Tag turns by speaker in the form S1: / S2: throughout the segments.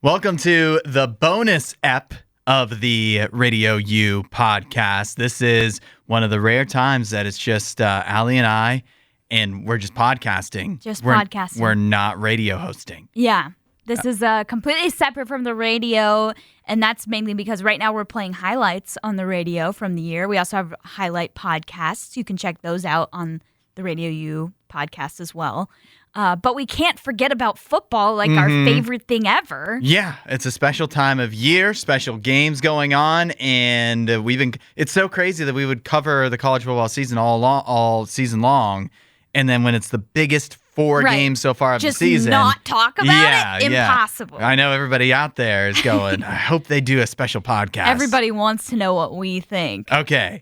S1: Welcome to the bonus ep of the RadioU Podcast. This is one of the rare times that it's just Aly and I, and we're just podcasting.
S2: Podcasting.
S1: We're not radio hosting.
S2: Yeah. This is completely separate from the radio, and that's mainly because right now we're playing highlights on the radio from the year. We also have highlight podcasts. You can check those out on the RadioU Podcast as well. But we can't forget about football, like our favorite thing ever.
S1: Yeah, it's a special time of year, special games going on, and it's so crazy that we would cover the college football season all season long, and then when it's the biggest four games so far of the season,
S2: just not talk about it? Impossible.
S1: I know everybody out there is going, I hope they do a special podcast.
S2: Everybody wants to know what we think.
S1: Okay.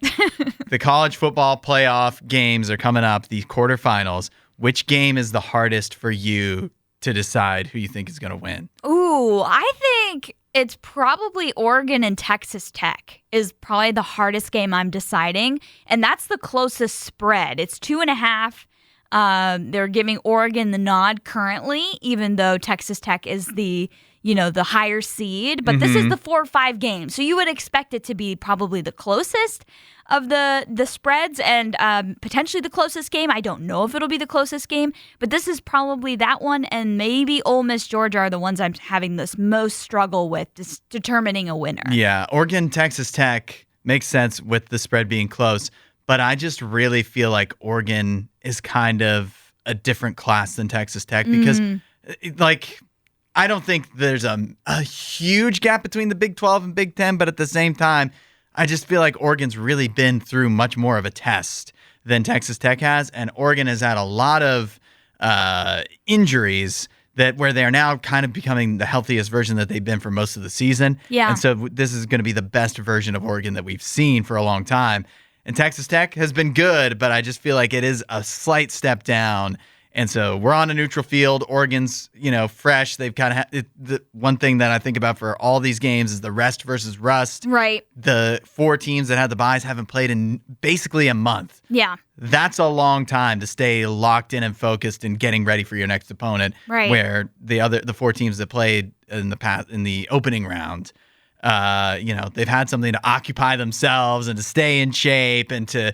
S1: The college football playoff games are coming up, the quarterfinals. Which game is the hardest for you to decide who you think is going to win?
S2: Ooh, I think it's probably Oregon and Texas Tech is probably the hardest game I'm deciding. And that's the closest spread. It's 2.5. They're giving Oregon the nod currently, even though Texas Tech is the higher seed. But this is the 4-5 game. So you would expect it to be probably the closest of the spreads and potentially the closest game. I don't know if it'll be the closest game, but this is probably that one, and maybe Ole Miss, Georgia are the ones I'm having this most struggle with determining a winner.
S1: Yeah, Oregon, Texas Tech makes sense with the spread being close, but I just really feel like Oregon is kind of a different class than Texas Tech because, I don't think there's a huge gap between the Big 12 and Big 10, but at the same time, I just feel like Oregon's really been through much more of a test than Texas Tech has, and Oregon has had a lot of injuries where they're now kind of becoming the healthiest version that they've been for most of the season.
S2: Yeah.
S1: And so this is going to be the best version of Oregon that we've seen for a long time. And Texas Tech has been good, but I just feel like it is a slight step down. And so we're on a neutral field. Oregon's, fresh. They've kind of the one thing that I think about for all these games is the rest versus rust.
S2: Right.
S1: The four teams that had the byes haven't played in basically a month.
S2: Yeah.
S1: That's a long time to stay locked in and focused and getting ready for your next opponent.
S2: Right.
S1: Where the four teams that played in the opening round, they've had something to occupy themselves and to stay in shape and to,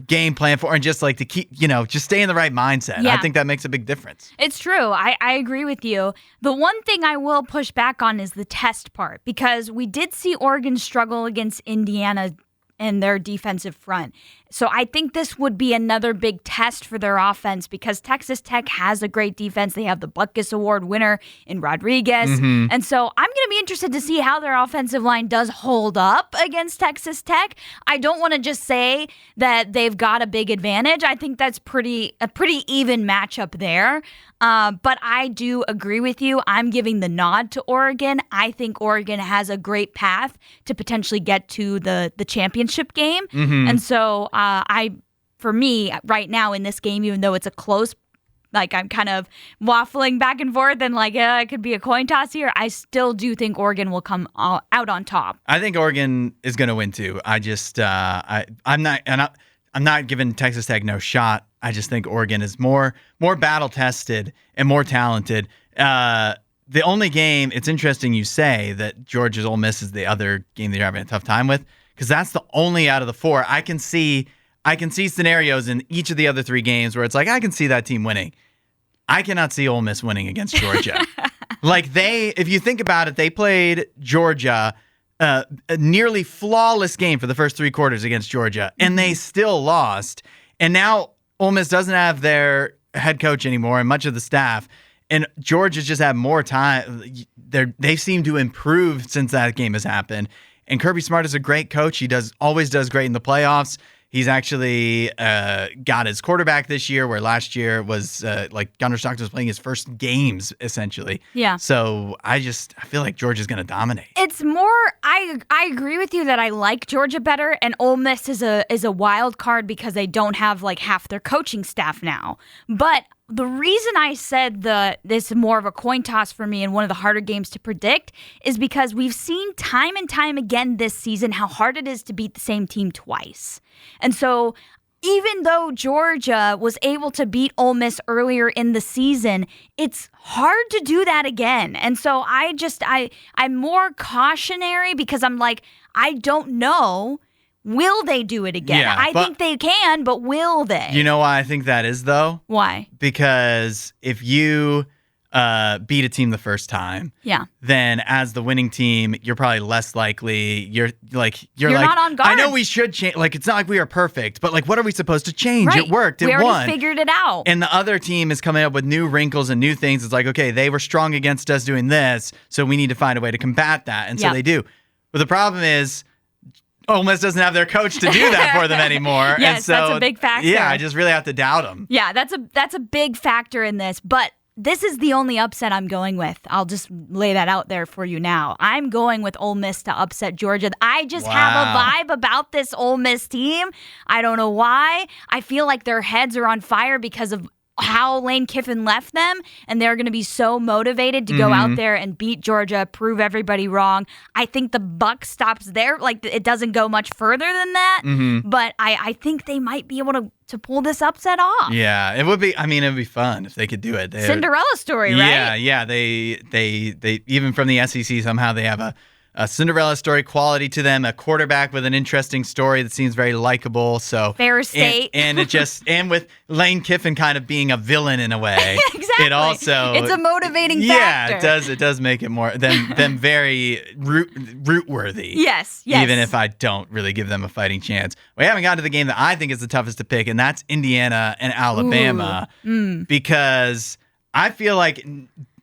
S1: game plan for and just like to keep, just stay in the right mindset.
S2: Yeah.
S1: I think that makes a big difference.
S2: It's true. I agree with you. The one thing I will push back on is the test part, because we did see Oregon struggle against Indiana and their defensive front. So I think this would be another big test for their offense because Texas Tech has a great defense. They have the Butkus Award winner in Rodriguez. And so I'm going to be interested to see how their offensive line does hold up against Texas Tech. I don't want to just say that they've got a big advantage. I think that's a pretty even matchup there. But I do agree with you. I'm giving the nod to Oregon. I think Oregon has a great path to potentially get to the championship game. And so for me, right now in this game, even though it's a close, I'm kind of waffling back and forth and it could be a coin toss here, I still do think Oregon will come out on top.
S1: I think Oregon is going to win too. I just, I'm not giving Texas Tech no shot. I just think Oregon is more battle tested and more talented. The only game, it's interesting you say that Georgia's Ole Miss is the other game that you're having a tough time with, because that's the only out of the four. I can see scenarios in each of the other three games where it's like, I can see that team winning. I cannot see Ole Miss winning against Georgia. If you think about it, they played Georgia, a nearly flawless game for the first three quarters against Georgia, and they still lost. And now Ole Miss doesn't have their head coach anymore and much of the staff, and Georgia's just had more time. They seem to improve since that game has happened. And Kirby Smart is a great coach. He always does great in the playoffs. He's actually got his quarterback this year, where last year was Gunnar Stockton was playing his first games, essentially.
S2: Yeah.
S1: So I feel like Georgia's going to dominate.
S2: It's more, I agree with you that I like Georgia better, and Ole Miss is a wild card because they don't have half their coaching staff now. But the reason I said this is more of a coin toss for me and one of the harder games to predict is because we've seen time and time again this season how hard it is to beat the same team twice. And so even though Georgia was able to beat Ole Miss earlier in the season, it's hard to do that again. And so I'm more cautionary because I'm like, I don't know. Will they do it again?
S1: Yeah,
S2: I think they can, but will they?
S1: You know why I think that is, though?
S2: Why?
S1: Because if you beat a team the first time, then as the winning team, you're probably less likely. You're
S2: not on guard.
S1: I know we should change. Like, it's not like we are perfect, but like, what are we supposed to change?
S2: Right.
S1: It worked. It
S2: we already
S1: won.
S2: figured it out.
S1: And the other team is coming up with new wrinkles and new things. It's like, okay, they were strong against us doing this, so we need to find a way to combat that. And so they do. But the problem is, Ole Miss doesn't have their coach to do that for them anymore.
S2: Yes,
S1: and so,
S2: that's a big factor.
S1: Yeah, I just really have to doubt them.
S2: Yeah, that's a big factor in this. But this is the only upset I'm going with. I'll just lay that out there for you now. I'm going with Ole Miss to upset Georgia. I just have a vibe about this Ole Miss team. I don't know why. I feel like their heads are on fire because of how Lane Kiffin left them, and they're going to be so motivated to go out there and beat Georgia, prove everybody wrong. I think the buck stops there. Like, it doesn't go much further than that, but I think they might be able to pull this upset off.
S1: Yeah, it would be. I mean, it would be fun if they could do it.
S2: Cinderella story, right?
S1: Yeah. They even from the SEC somehow they have a Cinderella story quality to them, a quarterback with an interesting story that seems very likable. So
S2: Fair State,
S1: and it just and with Lane Kiffin kind of being a villain in a way.
S2: Exactly.
S1: It also
S2: it's a motivating factor.
S1: Yeah, it does make it more them very root worthy.
S2: Yes.
S1: Even if I don't really give them a fighting chance. We haven't gotten to the game that I think is the toughest to pick, and that's Indiana and Alabama, because I feel like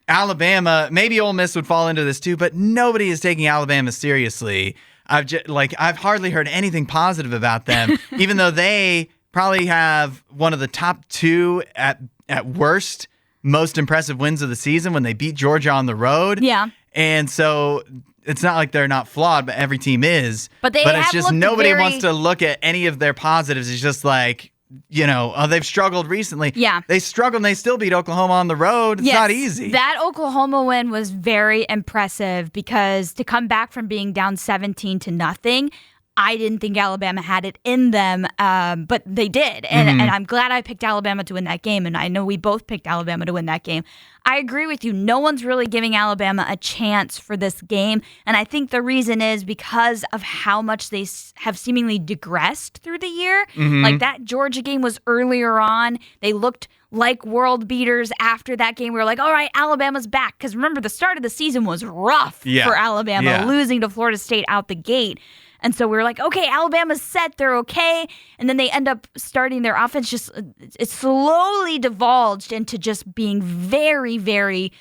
S1: Alabama, maybe Ole Miss would fall into this too, but nobody is taking Alabama seriously. I've hardly heard anything positive about them, even though they probably have one of the top two at worst most impressive wins of the season when they beat Georgia on the road.
S2: Yeah.
S1: And so it's not like they're not flawed, but every team is.
S2: But
S1: it's just nobody wants to look at any of their positives. It's just like, they've struggled recently.
S2: Yeah.
S1: They struggled and they still beat Oklahoma on the road. It's not easy.
S2: That Oklahoma win was very impressive because to come back from being down 17-0, I didn't think Alabama had it in them, but they did. And I'm glad I picked Alabama to win that game, and I know we both picked Alabama to win that game. I agree with you. No one's really giving Alabama a chance for this game, and I think the reason is because of how much they have seemingly digressed through the year. Like that Georgia game was earlier on. They looked like world beaters after that game. We were like, all right, Alabama's back. Because remember, the start of the season was rough for Alabama, losing to Florida State out the gate. And so we were like, okay, Alabama's set. They're okay. And then they end up starting their offense. It slowly divulged into just being very, very,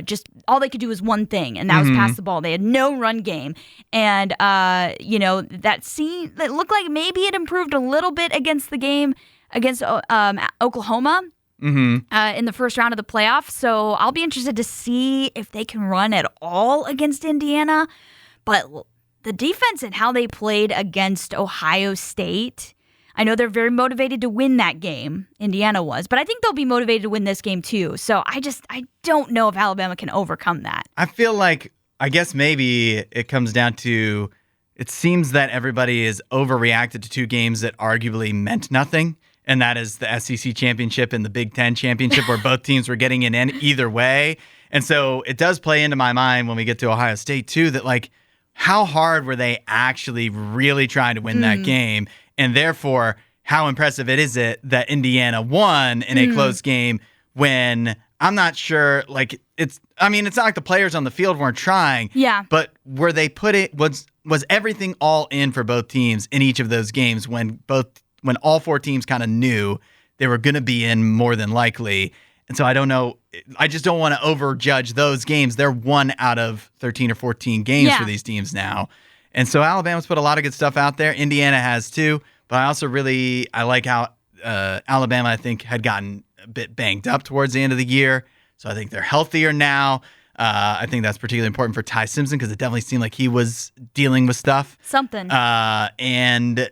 S2: just all they could do was one thing, and that was pass the ball. They had no run game. And, that looked like maybe it improved a little bit against the game against Oklahoma. In the first round of the playoffs. So I'll be interested to see if they can run at all against Indiana. But the defense and how they played against Ohio State, I know they're very motivated to win that game. Indiana was. But I think they'll be motivated to win this game too. So I don't know if Alabama can overcome that.
S1: I feel like, I guess maybe it comes down to, it seems that everybody is overreacted to two games that arguably meant nothing. And that is the SEC championship and the Big Ten championship, where both teams were getting in either way. And so it does play into my mind when we get to Ohio State too, that like, how hard were they actually really trying to win that game? And therefore, how impressive is it that Indiana won in a close game when I'm not sure, like, it's not like the players on the field weren't trying.
S2: Yeah.
S1: But were they was everything all in for both teams in each of those games when all four teams kind of knew they were going to be in more than likely? And so I don't know. I just don't want to overjudge those games. They're 1 out of 13 or 14 games for these teams now. And so Alabama's put a lot of good stuff out there. Indiana has too. But I also I like how Alabama, I think, had gotten a bit banged up towards the end of the year. So I think they're healthier now. I think that's particularly important for Ty Simpson because it definitely seemed like he was dealing with stuff.
S2: Something.
S1: And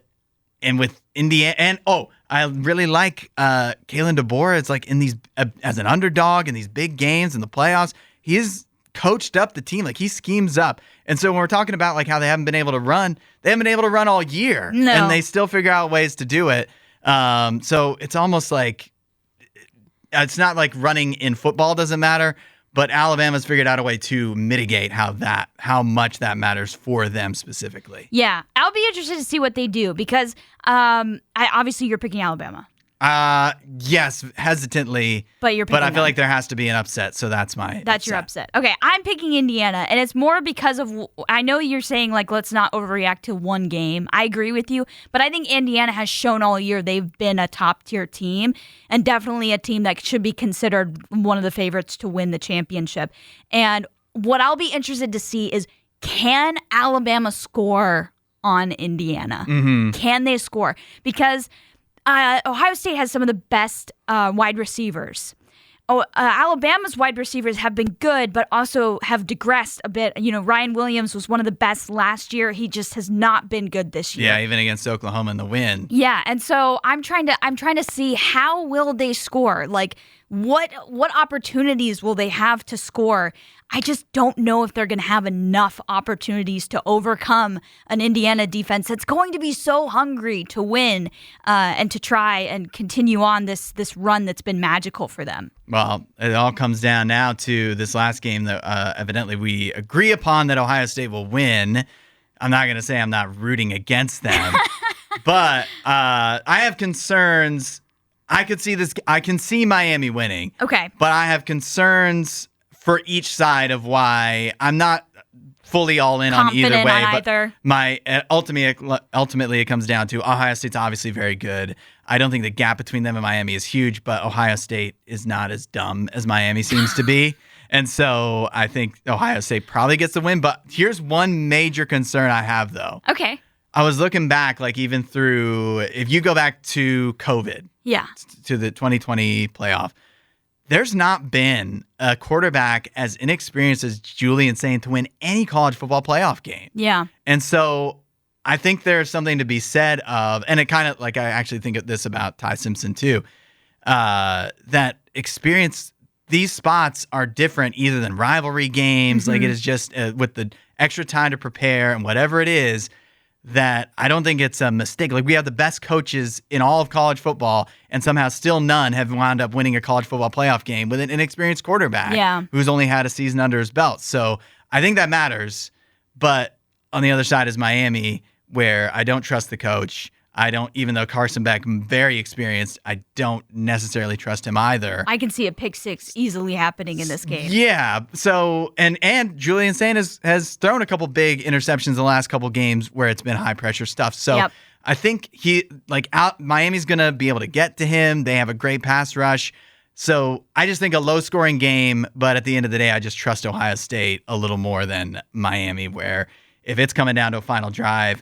S1: with Indiana, and I really like Kalen DeBoer. It's like in these as an underdog in these big games in the playoffs, he's coached up the team. Like he schemes up. And so when we're talking about like how they haven't been able to run all year, and they still figure out ways to do it. So it's almost like it's not like running in football doesn't matter, but Alabama's figured out a way to mitigate how much that matters for them specifically.
S2: Yeah, I'll be interested to see what they do because obviously you're picking Alabama.
S1: Yes, hesitantly.
S2: But I feel
S1: like there has to be an upset, so that's
S2: your upset. Okay, I'm picking Indiana, and it's more because of I know you're saying like let's not overreact to one game. I agree with you, but I think Indiana has shown all year they've been a top tier team and definitely a team that should be considered one of the favorites to win the championship. And what I'll be interested to see is can Alabama score on Indiana?
S1: Mm-hmm.
S2: Can they score? Because Ohio State has some of the best wide receivers. Alabama's wide receivers have been good, but also have digressed a bit. You know, Ryan Williams was one of the best last year. He just has not been good this year.
S1: Yeah, even against Oklahoma in the win.
S2: Yeah, and so I'm trying to see how will they score? Like, what opportunities will they have to score? I just don't know if they're going to have enough opportunities to overcome an Indiana defense that's going to be so hungry to win and to try and continue on this run that's been magical for them.
S1: Well, it all comes down now to this last game that evidently we agree upon that Ohio State will win. I'm not going to say I'm not rooting against them, but I have concerns. I can see Miami winning.
S2: Okay.
S1: But I have concerns for each side of why I'm not fully all in
S2: confident
S1: on either way.
S2: On either.
S1: But ultimately, it comes down to Ohio State's obviously very good. I don't think the gap between them and Miami is huge, but Ohio State is not as dumb as Miami seems to be. And so I think Ohio State probably gets the win. But here's one major concern I have, though.
S2: Okay.
S1: I was looking back, like even through, if you go back to COVID, to the 2020 playoff, there's not been a quarterback as inexperienced as Julian Saint to win any college football playoff game.
S2: Yeah.
S1: And so I think there's something to be said of, and it kind of like I actually think of this about Ty Simpson too, that experience, these spots are different either than rivalry games. Mm-hmm. Like it is just with the extra time to prepare and whatever it is, that I don't think it's a mistake. Like we have the best coaches in all of college football, and somehow still none have wound up winning a college football playoff game with an inexperienced quarterback who's only had a season under his belt. So I think that matters. But on the other side is Miami, where I don't trust the coach. Even though Carson Beck, very experienced, I don't necessarily trust him either.
S2: I can see a pick six easily happening in this game.
S1: Yeah. So, and Julian Saint has thrown a couple big interceptions in the last couple games where it's been high pressure stuff. So I think Miami's going to be able to get to him. They have a great pass rush. So I just think a low scoring game, but at the end of the day, I just trust Ohio State a little more than Miami, where if it's coming down to a final drive,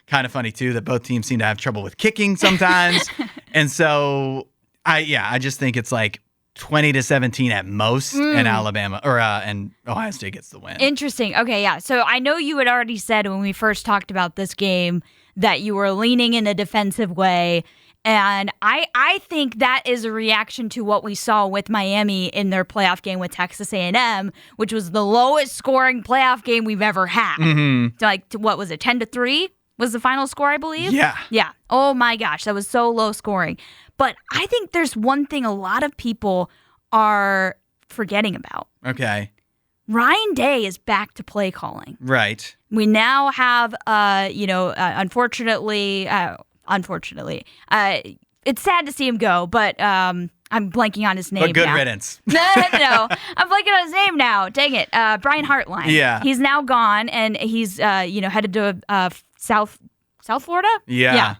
S1: kind of funny too that both teams seem to have trouble with kicking sometimes. And so I just think it's like 20-17 at most, and Alabama and Ohio State gets the win.
S2: Interesting. Okay, yeah. So I know you had already said when we first talked about this game that you were leaning in a defensive way. And I think that is a reaction to what we saw with Miami in their playoff game with Texas A&M, which was the lowest scoring playoff game we've ever had. Mm-hmm. What was it, 10-3 was the final score, I believe?
S1: Yeah.
S2: Yeah. Oh my gosh, that was so low scoring. But I think there's one thing a lot of people are forgetting about.
S1: Okay.
S2: Ryan Day is back to play calling.
S1: Right.
S2: We now have, unfortunately, it's sad to see him go, but I'm blanking on his name now.
S1: But good riddance.
S2: No. I'm blanking on his name now. Dang it. Brian Hartline.
S1: Yeah.
S2: He's now gone, and he's, headed to South Florida?
S1: Yeah.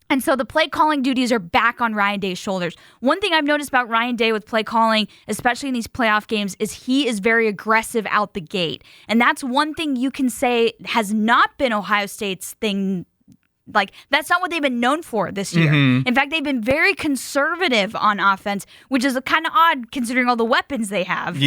S2: And so the play calling duties are back on Ryan Day's shoulders. One thing I've noticed about Ryan Day with play calling, especially in these playoff games, is he is very aggressive out the gate. And that's one thing you can say has not been Ohio State's thing. Like, that's not what they've been known for this year. Mm-hmm. In fact, they've been very conservative on offense, which is kind of odd considering all the weapons they have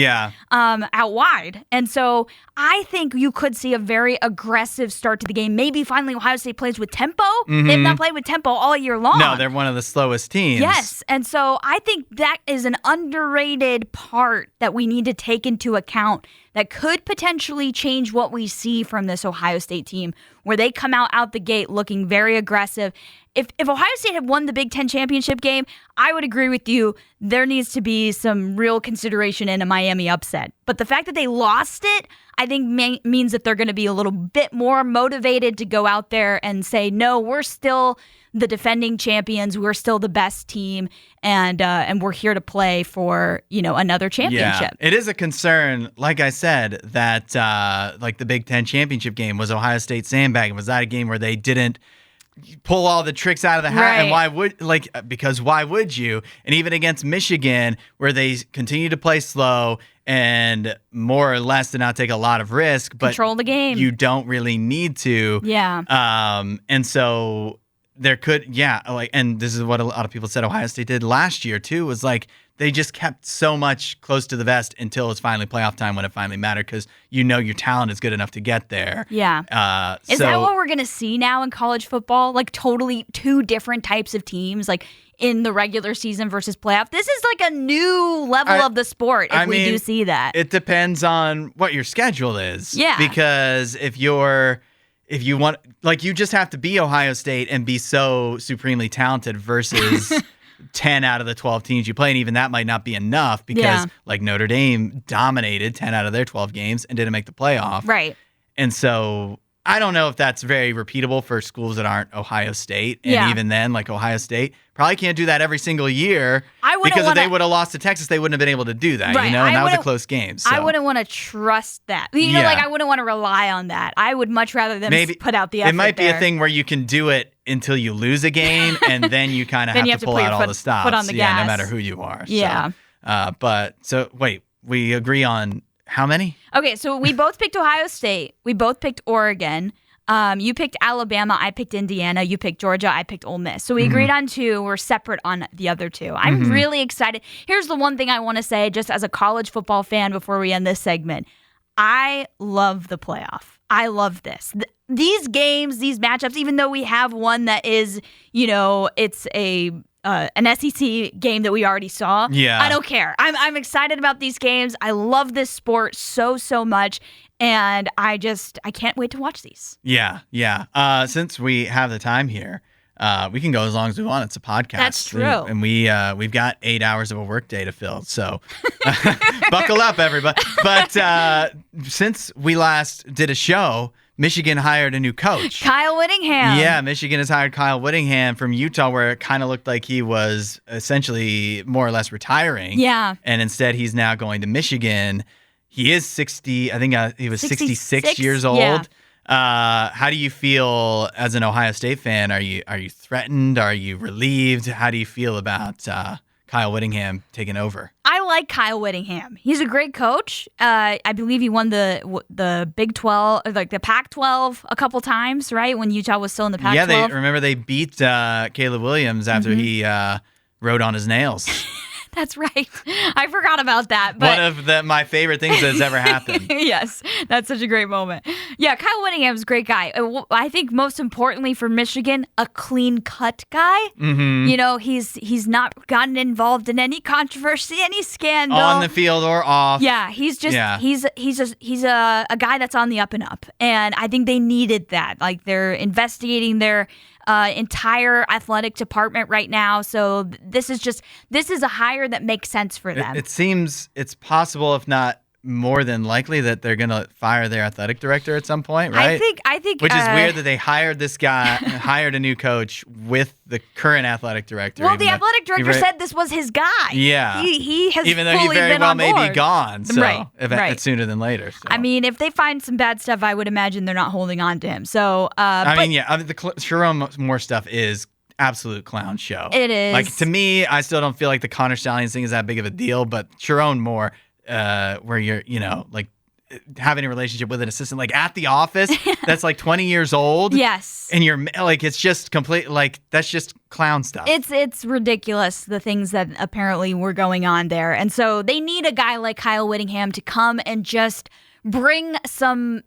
S2: out wide. And so I think you could see a very aggressive start to the game. Maybe finally Ohio State plays with tempo. Mm-hmm. They've not played with tempo all year long.
S1: No, they're one of the slowest teams.
S2: Yes. And so I think that is an underrated part that we need to take into account that could potentially change what we see from this Ohio State team, where they come out the gate looking very aggressive. if Ohio State had won the Big Ten championship game, I would agree with you. There needs to be some real consideration in a Miami upset. But the fact that they lost it, I think means that they're going to be a little bit more motivated to go out there and say, no, we're still the defending champions. We're still the best team, and we're here to play for, another championship.
S1: Yeah, it is a concern, like I said, that like the Big Ten championship game was Ohio State sandbagging. Was that a game where they didn't pull all the tricks out of the hat?
S2: Right.
S1: And because why would you? And even against Michigan, where they continue to play slow and more or less to not take a lot of risk, but
S2: control the game.
S1: You don't really need to.
S2: Yeah.
S1: And so there could, and this is what a lot of people said Ohio State did last year too, was like they just kept so much close to the vest until it's finally playoff time when it finally mattered, because your talent is good enough to get there.
S2: Yeah. Is that what we're going to see now in college football? Like totally two different types of teams, like in the regular season versus playoff? This is like a new level of the sport if we do see that.
S1: It depends on what your schedule is.
S2: Yeah.
S1: Because if you want, like, you just have to be Ohio State and be so supremely talented versus 10 out of the 12 teams you play. And even that might not be enough because, like, Notre Dame dominated 10 out of their 12 games and didn't make the playoff.
S2: Right.
S1: And so I don't know if that's very repeatable for schools that aren't Ohio State. And even then, like, Ohio State probably can't do that every single year, because if they would have lost to Texas, they wouldn't have been able to do that, and that was a close game. So.
S2: I wouldn't want to trust that. Like, I wouldn't want to rely on that. I would much rather them put out the effort.
S1: It might be
S2: there.
S1: a thing where you can do it until you lose a game, and then you kind of have to pull out all the stops.
S2: Put on the gas.
S1: No matter who you are.
S2: Yeah.
S1: So wait, we agree on how many?
S2: Okay, so we both picked Ohio State. We both picked Oregon. You picked Alabama, I picked Indiana, you picked Georgia, I picked Ole Miss. So we agreed on two. We're separate on the other two. I'm really excited. Here's the one thing I want to say just as a college football fan before we end this segment. I love the playoff. I love this. These games, these matchups, even though we have one that is, it's an SEC game that we already saw.
S1: Yeah.
S2: I don't care. I'm excited about these games. I love this sport so much. And I can't wait to watch these.
S1: Yeah. Since we have the time here, we can go as long as we want. It's a podcast.
S2: That's true.
S1: And we've got 8 hours of a workday to fill. So buckle up, everybody. But since we last did a show, Michigan hired a new coach.
S2: Kyle Whittingham.
S1: Yeah, Michigan has hired Kyle Whittingham from Utah, where it kind of looked like he was essentially more or less retiring.
S2: Yeah.
S1: And instead, he's now going to Michigan. He is 60. I think he was 66 years old.
S2: Yeah.
S1: How do you feel as an Ohio State fan? Are you threatened? Are you relieved? How do you feel about Kyle Whittingham taking over?
S2: I like Kyle Whittingham. He's a great coach. I believe he won the Big 12, like the Pac-12, a couple times, right? When Utah was still in the Pac-12.
S1: Yeah, remember they beat Caleb Williams after he rode on his nails.
S2: That's right. I forgot about that. But
S1: one of my favorite things that's ever happened.
S2: Yes, that's such a great moment. Yeah, Kyle Whittingham's a great guy. I think most importantly for Michigan, a clean-cut guy. Mm-hmm. He's not gotten involved in any controversy, any scandal.
S1: On the field or off.
S2: Yeah, he's a guy that's on the up and up. And I think they needed that. Like, they're investigating their entire athletic department right now. So this is a hire that makes sense for them.
S1: It seems it's possible, if not more than likely, that they're going to fire their athletic director at some point, right?
S2: I think
S1: which is weird that they hired this guy, hired a new coach with the current athletic director.
S2: Well, the athletic director said this was his guy.
S1: Yeah.
S2: He has
S1: even though
S2: fully
S1: he very
S2: been
S1: well
S2: on
S1: may
S2: board.
S1: be gone. So
S2: right.
S1: It's sooner than later. So.
S2: I mean, if they find some bad stuff, I would imagine they're not holding on to him. So,
S1: the Sharon Moore stuff is absolute clown show.
S2: It is.
S1: Like, to me, I still don't feel like the Connor Stallions thing is that big of a deal, but Sharon Moore, where you're, like, having a relationship with an assistant, like, at the office, that's like 20 years old.
S2: Yes.
S1: And you're like, it's just complete, like, that's just clown stuff.
S2: It's ridiculous, the things that apparently were going on there. And so they need a guy like Kyle Whittingham to come and just bring some,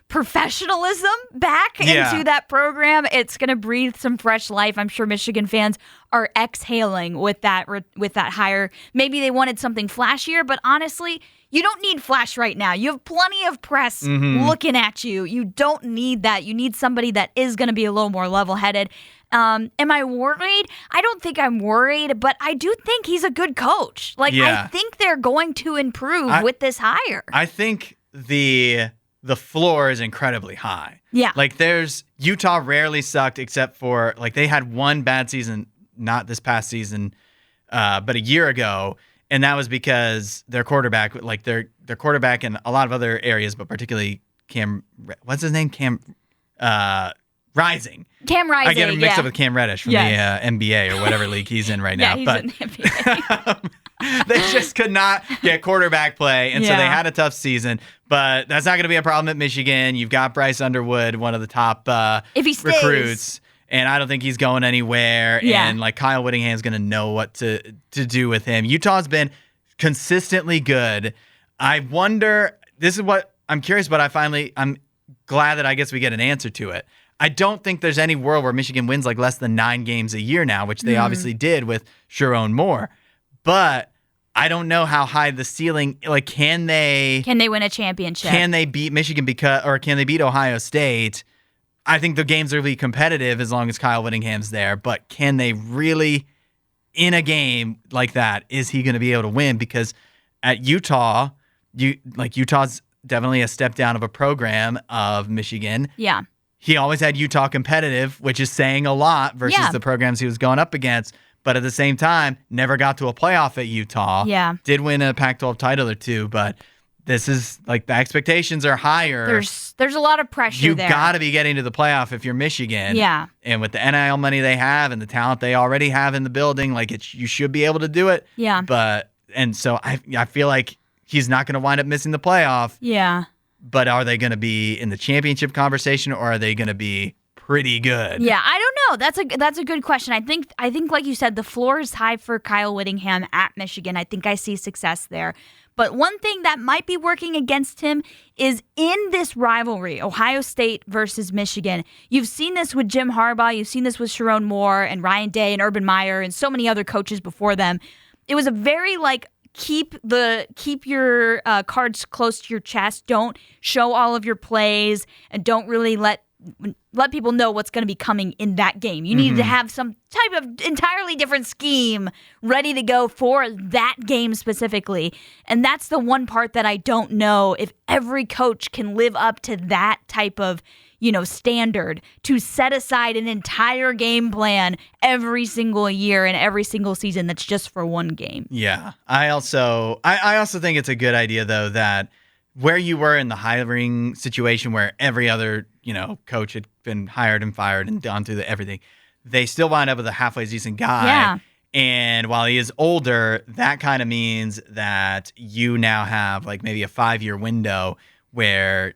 S2: professionalism back into that program. It's going to breathe some fresh life. I'm sure Michigan fans are exhaling with that hire. Maybe they wanted something flashier, but honestly, you don't need flash right now. You have plenty of press looking at you. You don't need that. You need somebody that is going to be a little more level-headed. Am I worried? I don't think I'm worried, but I do think he's a good coach. Like, I think they're going to improve with this hire.
S1: I think the floor is incredibly high.
S2: Yeah.
S1: Like, Utah rarely sucked except for, like, they had one bad season, not this past season, but a year ago. And that was because their quarterback, like their quarterback in a lot of other areas, but particularly what's his name? Rising.
S2: Cam Rising.
S1: I get him mixed up with Cam Reddish from the NBA or whatever league he's in right now.
S2: He's
S1: but
S2: in the NBA.
S1: they just could not get quarterback play, and so they had a tough season. But that's not going to be a problem at Michigan. You've got Bryce Underwood, one of the top
S2: if he stays.
S1: recruits. And I don't think he's going anywhere.
S2: Yeah.
S1: And like Kyle Whittingham's going to know what to do with him. Utah's been consistently good. I wonder, this is what I'm curious about. I'm glad that I guess we get an answer to it. I don't think there's any world where Michigan wins like less than 9 games a year now, which they obviously did with Sharon Moore. But I don't know how high the ceiling, like can they
S2: win a championship?
S1: Can they beat Michigan or can they beat Ohio State? I think the games will be competitive as long as Kyle Whittingham's there, but can they really, in a game like that, is he going to be able to win? Because at Utah, Utah's definitely a step down of a program of Michigan.
S2: Yeah.
S1: He always had Utah competitive, which is saying a lot versus the programs he was going up against. But at the same time, never got to a playoff at Utah.
S2: Yeah.
S1: Did win a Pac-12 title or two, but this is like the expectations are higher.
S2: There's a lot of pressure there.
S1: You got to be getting to the playoff if you're Michigan.
S2: Yeah.
S1: And with the NIL money they have and the talent they already have in the building, like you should be able to do it.
S2: Yeah.
S1: And so I feel like he's not going to wind up missing the playoff.
S2: Yeah.
S1: But are they going to be in the championship conversation or are they going to be pretty good?
S2: Yeah, I don't know. That's a good question. I think like you said, the floor is high for Kyle Whittingham at Michigan. I think I see success there. But one thing that might be working against him is in this rivalry, Ohio State versus Michigan. You've seen this with Jim Harbaugh. You've seen this with Sharon Moore and Ryan Day and Urban Meyer and so many other coaches before them. It was a very keep your cards close to your chest. Don't show all of your plays and don't really let people know what's going to be coming in that game. You need to have some type of entirely different scheme ready to go for that game specifically. And that's the one part that I don't know if every coach can live up to that type of, standard to set aside an entire game plan every single year and every single season that's just for one game.
S1: Yeah. I also think it's a good idea though that where you were in the hiring situation where every other, coach had been hired and fired and gone through everything, they still wind up with a halfway decent guy.
S2: Yeah.
S1: And while he is older, that kind of means that you now have like maybe a 5-year window where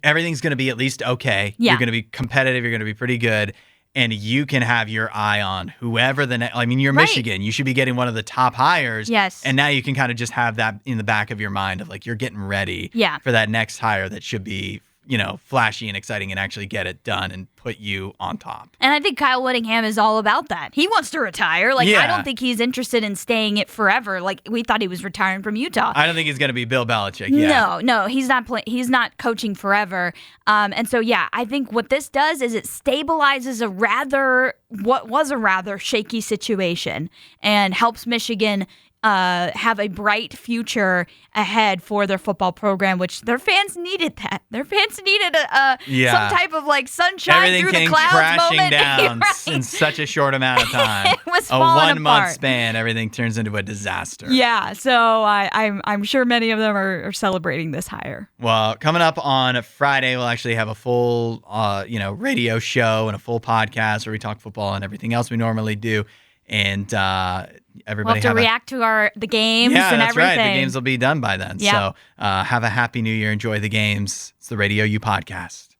S1: everything's going to be at least okay.
S2: Yeah.
S1: You're going to be competitive. You're going to be pretty good. And you can have your eye on whoever you're Michigan. You should be getting one of the top hires.
S2: Yes.
S1: And now you can kind of just have that in the back of your mind of like, you're getting ready for that next hire that should be, flashy and exciting and actually get it done and put you on top.
S2: And I think Kyle Whittingham is all about that. He wants to retire. I don't think he's interested in staying it forever. We thought he was retiring from Utah.
S1: I don't think he's going to be Bill Belichick. Yeah.
S2: No, he's not he's not coaching forever. And so, I think what this does is it stabilizes what was a rather shaky situation and helps Michigan have a bright future ahead for their football program, which their fans needed that. Their fans needed some type of sunshine
S1: Everything
S2: through
S1: came
S2: the clouds
S1: crashing
S2: moment.
S1: down
S2: Right.
S1: in such a short amount of time.
S2: It was
S1: a
S2: falling
S1: 1 month
S2: apart.
S1: span, everything turns into a disaster.
S2: Yeah, so I'm sure many of them are celebrating this hire.
S1: Well, coming up on Friday, we'll actually have a full radio show and a full podcast where we talk football and everything else we normally do. And everybody
S2: we'll have to react to the games and
S1: that's
S2: everything.
S1: Right. The games will be done by then.
S2: Yeah.
S1: So have a happy new year. Enjoy the games. It's the RadioU Podcast.